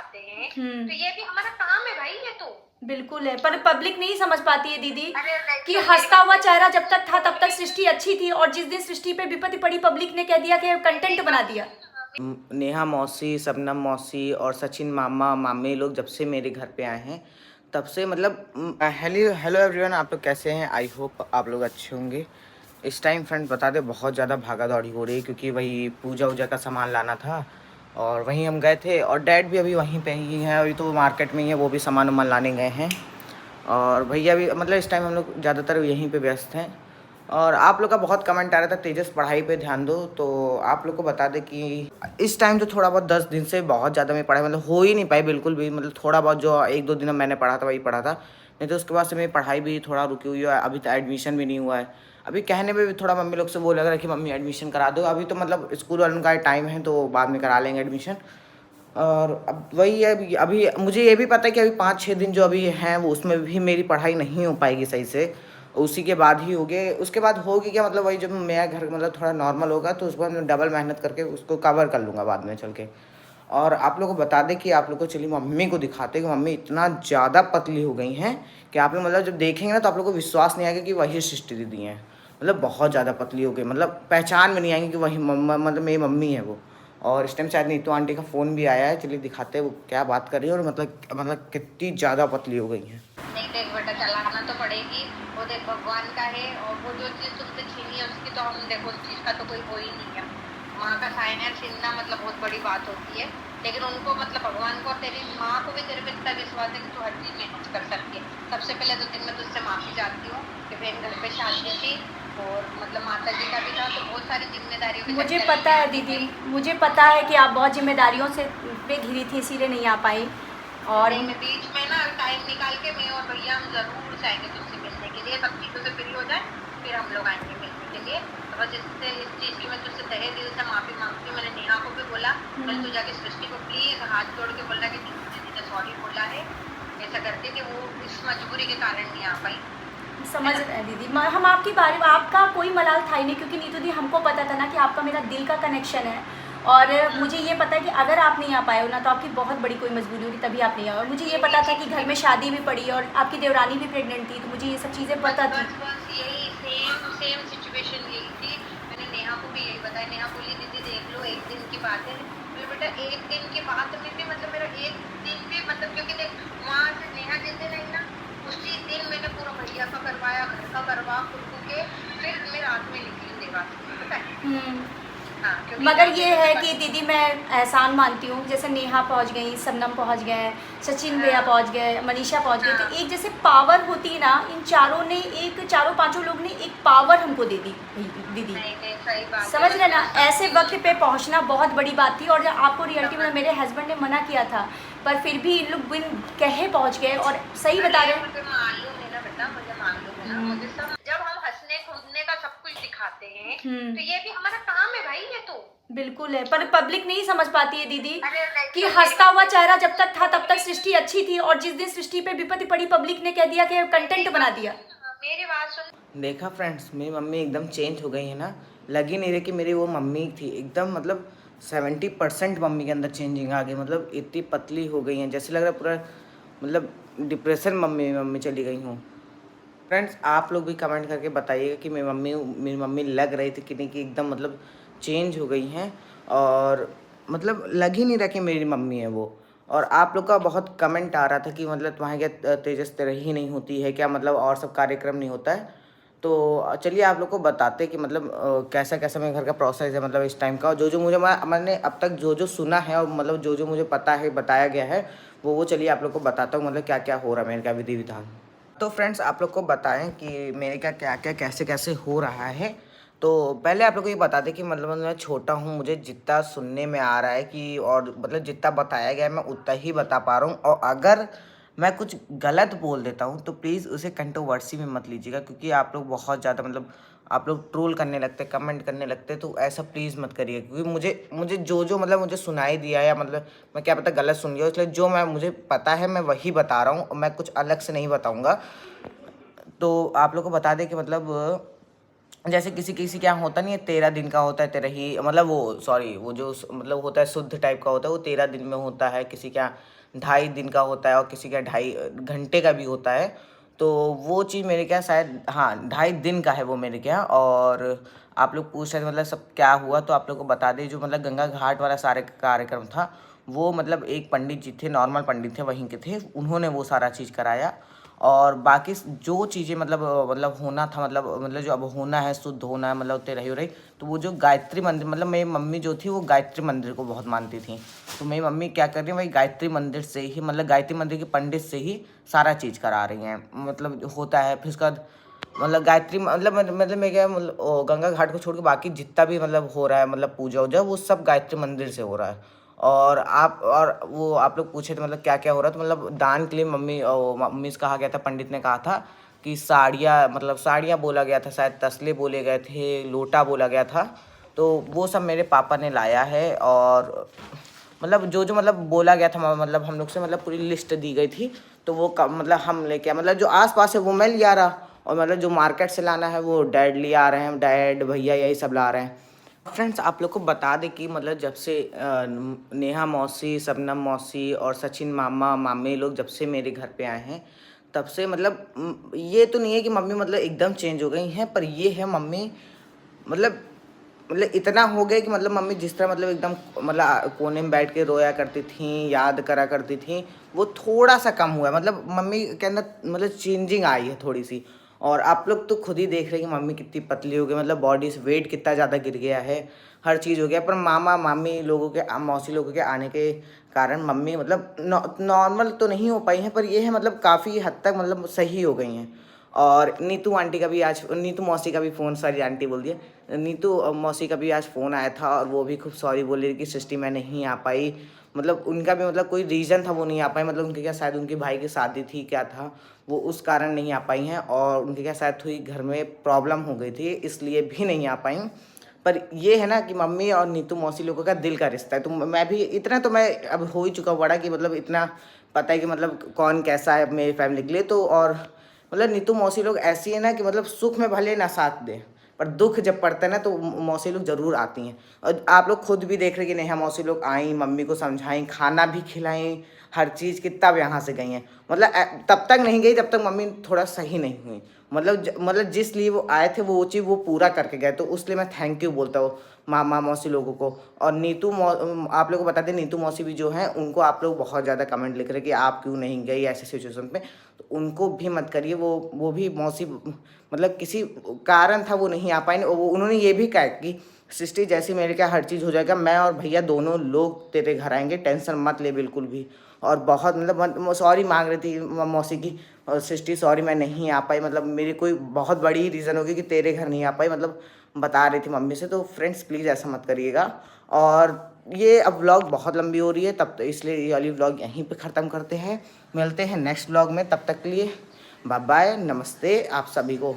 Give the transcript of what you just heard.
दिखाते हैं, तो ये भी हमारा काम है भाई, ये तो बिल्कुल है, पर पब्लिक नहीं समझ पाती है दीदी कि तो हंसता हुआ चेहरा जब तक था तब तक सृष्टि अच्छी थी, और जिस दिन सृष्टि पे विपत्ति पड़ी पब्लिक ने कह दिया कि कंटेंट बना दिया। नेहा मौसी, शबनम मौसी और सचिन मामा मामी लोग जब से मेरे घर पे आए हैं तब से मतलब हेलो हेलो एवरीवन, आप लोग कैसे हैं? आई होप आप लोग अच्छे होंगे। इस टाइम फ्रेंड बता दे बहुत ज़्यादा भागा दौड़ी हो रही है क्योंकि वही पूजा वूजा का सामान लाना था और वहीं हम गए थे और डैड भी अभी वहीं पे ही हैं, अभी तो मार्केट में ही है, वो भी सामान वामान लाने गए हैं। और भैया भी मतलब इस टाइम हम लोग ज़्यादातर यहीं पे व्यस्त हैं। और आप लोग का बहुत कमेंट आ रहा था तेजस पढ़ाई पे ध्यान दो, तो आप लोग को बता दें कि इस टाइम तो थोड़ा बहुत 10 दिन से बहुत ज़्यादा मैं पढ़ाई मतलब हो ही नहीं पाई बिल्कुल भी, मतलब थोड़ा बहुत जो 1-2 दिन मैंने पढ़ा था वही पढ़ा था, नहीं तो उसके बाद से मेरी पढ़ाई भी थोड़ा रुकी हुई है। अभी तो एडमिशन भी नहीं हुआ है, अभी कहने में भी थोड़ा मम्मी लोग से वो लग रहा है कि मम्मी एडमिशन करा दो, अभी तो मतलब स्कूल वालों का टाइम है तो बाद में करा लेंगे एडमिशन। और अब वही है, अभी मुझे ये भी पता है कि अभी 5-6 दिन जो अभी हैं वो उसमें भी मेरी पढ़ाई नहीं हो पाएगी सही से, उसी के बाद ही होगी। उसके बाद होगी क्या मतलब वही जब मेरा घर मतलब थोड़ा नॉर्मल होगा तो उसके बाद मैं डबल मेहनत करके उसको कवर कर लूँगा बाद में चल के। और आप लोगों को बता दें कि आप लोग को चलिए मम्मी को दिखाते हैं कि मम्मी इतना ज़्यादा पतली हो गई हैं कि आप लोग मतलब जब देखेंगे ना तो आप लोग को विश्वास नहीं आएगा कि वही सृष्टि दीदी हैं। मतलब बहुत ज़्यादा पतली हो गई, मतलब पहचान में नहीं आएंगी कि वही मम्मा मतलब मेरी मम्मी है वो। और इस टाइम शायद नीतू आंटी का फ़ोन भी आया है, चलिए दिखाते हैं वो क्या बात कर रही है और मतलब कितनी ज़्यादा पतली हो गई हैं। नहीं देख बेटा, चलाना तो पड़ेगी, वो देख भगवान का है, और वो जो चीज़ तुमसे छीनी है उसकी तो हम देखो उस चीज़ का तो कोई हो ही नहीं है। माँ का साइन है, छीनना मतलब बहुत बड़ी बात होती है, लेकिन उनको मतलब भगवान को और तेरी माँ को भी तेरे पे इतना विश्वास है कि तू हर चीज़ मैनेज कर सकती है। सबसे पहले तो दिन में तुझसे माफ़ी चाहती हूँ कि बहन घर पे शादी थी और मतलब माता जी का भी था, तो बहुत सारी जिम्मेदारियों के मुझे चक्कर पता में है आप दीदी, गई। मुझे पता है कि आप बहुत जिम्मेदारियों से पे घिरी थी इसीलिए नहीं आ पाई। और नहीं, मैं बीच में ना टाइम निकाल के मैं और भैया हम जरूर जाएंगे तुमसे मिलने के लिए, सब चीज़ों से फ्री हो जाए फिर हम लोग आएंगे मिलने के लिए। तो बस इससे इस चीज़ की मैं तुझसे तहे दिल से माफ़ी मांगती हूँ। मैंने नेहा को भी बोला, मैंने तू जाके सृष्टि को प्लीज़ हाथ जोड़ के बोला कि दीदी ने सॉरी बोला है, ऐसा करती कि वो इस मजबूरी के कारण नहीं आ पाई। समझ रहे हैं दीदी, हम आपकी बारे में आपका कोई मलाल था ही नहीं, क्योंकि नीतू दी हमको पता था ना कि आपका मेरा दिल का कनेक्शन है। और मुझे ये पता है कि अगर आप नहीं आ पाए हो ना तो आपकी बहुत बड़ी कोई मजबूरी होगी तभी आप नहीं आए। और मुझे ये पता था कि घर में शादी भी पड़ी और आपकी देवरानी भी प्रेग्नेंट थी, तो मुझे ये सब चीज़ें पता थी। बस यही सेम सेम सिचुएशन यही थी। मैंने नेहा को भी यही बताया, नेहा बोली दीदी देख लो एक दिन की बात है। फिर बेटा एक दिन की बात में भी मतलब मेरा एक दिन भी मतलब, क्योंकि देख वहाँ से नेहा जिस दिन आई ना उसी दिन मैंने पूरा भैया का करवाया, घर का करवा खुद के, फिर मैं रात में निकली देवा, पता है। हाँ, क्योंकि मगर रात ये में है मुझे कि दीदी मैं एहसान मानती हूँ, जैसे नेहा पहुँच गई, शबनम पहुँच गए, सचिन भैया पहुँच गए, मनीषा पहुँच गई, तो हाँ, एक जैसे पावर होती है ना, इन चारों ने एक चारों पांचों लोग ने एक पावर हमको दे दी दीदी। नहीं नहीं सही बात है। समझ रहे ना, मैं ऐसे समझती वक्त हूँ। पे पहुंचना बहुत बड़ी बात थी। और जब आपको रियलिटी में समझ मेरे हस्बैंड ने मना किया था, पर फिर भी इन लोग बिन कहे पहुंच गए। और सही बता अरे रहे मुझे मालूम है ना बेटा, मुझे मालूम है ना, मुझे सब जब हम हंसने कूदने का सब कुछ दिखाते हैं तो ये भी हमारा काम है भाई, ये तो बिल्कुल है, पर पब्लिक नहीं समझ पाती है दीदी अरे नहीं कि तो हंसता हुआ चेहरा जब तक था तब तक सृष्टि अच्छी थी, और जिस दिन सृष्टि पे विपत्ति पड़ी पब्लिक ने कह दिया कि कंटेंट बना दिया। मेरी बात सुन। देखा फ्रेंड्स, मेरी मम्मी एकदम चेंज हो गई है ना, लग ही नहीं रही कि मेरी वो मम्मी थी। एकदम मतलब 70% मम्मी के अंदर चेंजिंग आ गई, मतलब इतनी पतली हो गई हैं जैसे लग रहा है पूरा मतलब डिप्रेशन मम्मी मम्मी चली गई हूँ। फ्रेंड्स आप लोग भी कमेंट करके बताइएगा कि मेरी मम्मी लग रही थी कि नहीं, कि एकदम मतलब चेंज हो गई हैं और मतलब लग ही नहीं रहा कि मेरी मम्मी है वो। और आप लोग का बहुत कमेंट आ रहा था कि मतलब तुम्हारे क्या तेजस तेरही ही नहीं होती है क्या, मतलब और सब कार्यक्रम नहीं होता है। तो चलिए आप लोग को बताते कि मतलब कैसा कैसा मेरे घर का प्रोसेस है मतलब इस टाइम का, जो जो मुझे मैंने अब तक जो जो सुना है और मतलब जो जो मुझे पता है बताया गया है वो चलिए आप लोग को बताता हूँ मतलब क्या क्या हो रहा है मेरे का विधि विधान। तो फ्रेंड्स आप लोग को बताएं कि मेरे का क्या क्या कैसे कैसे हो रहा है। तो पहले आप लोग को ये बता दें कि मतलब मैं छोटा हूँ, मुझे जितना सुनने में आ रहा है कि और मतलब जितना बताया गया है मैं उतना ही बता पा रहा हूँ। और अगर मैं कुछ गलत बोल देता हूँ तो प्लीज़ उसे कंट्रोवर्सी में मत लीजिएगा, क्योंकि आप लोग बहुत ज़्यादा मतलब आप लोग ट्रोल करने लगते, कमेंट करने लगते, तो ऐसा प्लीज़ मत करिए। क्योंकि मुझे मुझे जो मतलब मुझे सुनाई दिया या मतलब मैं क्या पता गलत सुन गया, इसलिए जो मुझे पता है मैं वही बता रहा हूँ और मैं कुछ अलग से नहीं बताऊँगा। तो आप लोग को बता दें कि मतलब जैसे किसी किसी के यहाँ होता नहीं है 13 दिन का होता है, 13 ही मतलब वो सॉरी वो जो मतलब होता है शुद्ध टाइप का होता है वो 13 दिन में होता है, किसी के यहाँ 2.5 दिन का होता है और किसी का 2.5 घंटे का भी होता है। तो वो चीज़ मेरे क्या शायद हाँ 2.5 दिन का है वो मेरे क्या। और आप लोग पूछ रहे थे मतलब सब क्या हुआ, तो आप लोग को बता दें जो मतलब गंगा घाट वाला सारे कार्यक्रम था वो मतलब एक पंडित जी थे, नॉर्मल पंडित थे, वहीं के थे, उन्होंने वो सारा चीज़ कराया। और बाकी जो चीज़ें मतलब होना था मतलब जो अब होना है, शुद्ध होना है, मतलब उतने रही हो रही। तो वो जो गायत्री मंदिर मतलब मेरी मम्मी जो थी वो गायत्री मंदिर को बहुत मानती थी। तो मेरी मम्मी क्या कर रही है वही गायत्री मंदिर से ही मतलब गायत्री मंदिर के पंडित से ही सारा चीज़ करा रही हैं। मतलब होता है फिर उसके बाद मतलब गायत्री मतलब मैं क्या मतलब गंगा घाट को छोड़ के बाकी जितना भी मतलब हो रहा है मतलब पूजा वूजा वो सब गायत्री मंदिर से हो रहा है। और वो आप लोग पूछे थे मतलब क्या क्या हो रहा है, तो मतलब दान के लिए मम्मी से कहा गया था, पंडित ने कहा था कि साड़ियाँ बोला गया था, शायद तसले बोले गए थे, लोटा बोला गया था। तो वो सब मेरे पापा ने लाया है। और मतलब जो जो मतलब बोला गया था मतलब हम लोग से मतलब पूरी लिस्ट दी गई थी। तो वो मतलब हम लेके मतलब जो आस पास है वो मैं लिया रहा, और मतलब जो मार्केट से लाना है वो डैड ले आ रहे हैं, डैड भैया यही सब ला रहे हैं। फ्रेंड्स आप लोग को बता दें कि मतलब जब से नेहा मौसी, शबनम मौसी और सचिन मामा मामी लोग जब से मेरे घर पे आए हैं तब से मतलब ये तो नहीं है कि मम्मी मतलब एकदम चेंज हो गई हैं, पर ये है मम्मी मतलब इतना हो गया कि मतलब मम्मी जिस तरह मतलब एकदम मतलब कोने में बैठ के रोया करती थी, याद करा करती थी, वो थोड़ा सा कम हुआ है। मतलब मम्मी के अंदर मतलब चेंजिंग आई है थोड़ी सी। और आप लोग तो खुद ही देख रहे हैं कि मम्मी कितनी पतली हो गई, मतलब बॉडी से वेट कितना ज़्यादा गिर गया है, हर चीज़ हो गया। पर मामा मामी लोगों के मौसी लोगों के आने के कारण मम्मी मतलब नॉर्मल तो नहीं हो पाई हैं, पर ये है मतलब काफ़ी हद तक मतलब सही हो गई हैं। और नीतू आंटी का भी आज नीतू मौसी का भी फ़ोन, सॉरी आंटी बोल दिया, नीतू मौसी का भी आज फ़ोन आया था और वो भी खूब सॉरी बोल रही कि सृष्टि मैं नहीं आ पाई। मतलब उनका भी मतलब कोई रीज़न था वो नहीं आ पाई, मतलब उनके क्या शायद उनके भाई की शादी थी क्या था, वो उस कारण नहीं आ पाई हैं। और उनके क्या शायद थोड़ी घर में प्रॉब्लम हो गई थी इसलिए भी नहीं आ पाई। पर ये है ना कि मम्मी और नीतू मौसी लोगों का दिल का रिश्ता है। तो मैं भी इतना तो मैं अब हो ही चुका बड़ा कि मतलब इतना पता है कि मतलब कौन कैसा है मेरी फैमिली के लिए। तो और मतलब नीतू मौसी लोग ऐसी है ना कि मतलब सुख में भले ना साथ दे, पर दुख जब पड़ता है ना तो मौसी लोग ज़रूर आती हैं। और आप लोग खुद भी देख रहे कि नेहा मौसी लोग आई, मम्मी को समझाई, खाना भी खिलाई, हर चीज़ की, तब यहाँ से गई हैं। मतलब तब तक नहीं गई जब तक मम्मी थोड़ा सही नहीं हुई। मतलब जिस लिए वो आए थे वो चीज़ वो पूरा करके गए, तो उसलिए मैं थैंक यू बोलता हूँ मामा मौसी लोगों को। और आप लोगों को बता दें नीतू मौसी भी जो हैं उनको आप लोग बहुत ज़्यादा कमेंट लिख रहे कि आप क्यों नहीं गई ऐसे सिचुएशन पे, तो उनको भी मत करिए। वो भी मौसी मतलब किसी कारण था वो नहीं आ पाए। उन्होंने ये भी कहा कि सृष्टि जैसी मेरे क्या हर चीज़ हो जाएगा, मैं और भैया दोनों लोग तेरे घर आएंगे, टेंशन मत ले बिल्कुल भी। और बहुत मतलब सॉरी मांग रही थी मौसी की, और सृष्टि सॉरी मैं नहीं आ पाई, मतलब मेरी कोई बहुत बड़ी रीज़न होगी कि तेरे घर नहीं आ पाई, मतलब बता रही थी मम्मी से। तो फ्रेंड्स प्लीज़ ऐसा मत करिएगा। और ये अब व्लॉग बहुत लंबी हो रही है तब तो इसलिए ये वाली व्लॉग यहीं पे ख़त्म करते हैं। मिलते हैं नेक्स्ट व्लॉग में, तब तक के लिए बाय बाय, नमस्ते आप सभी को।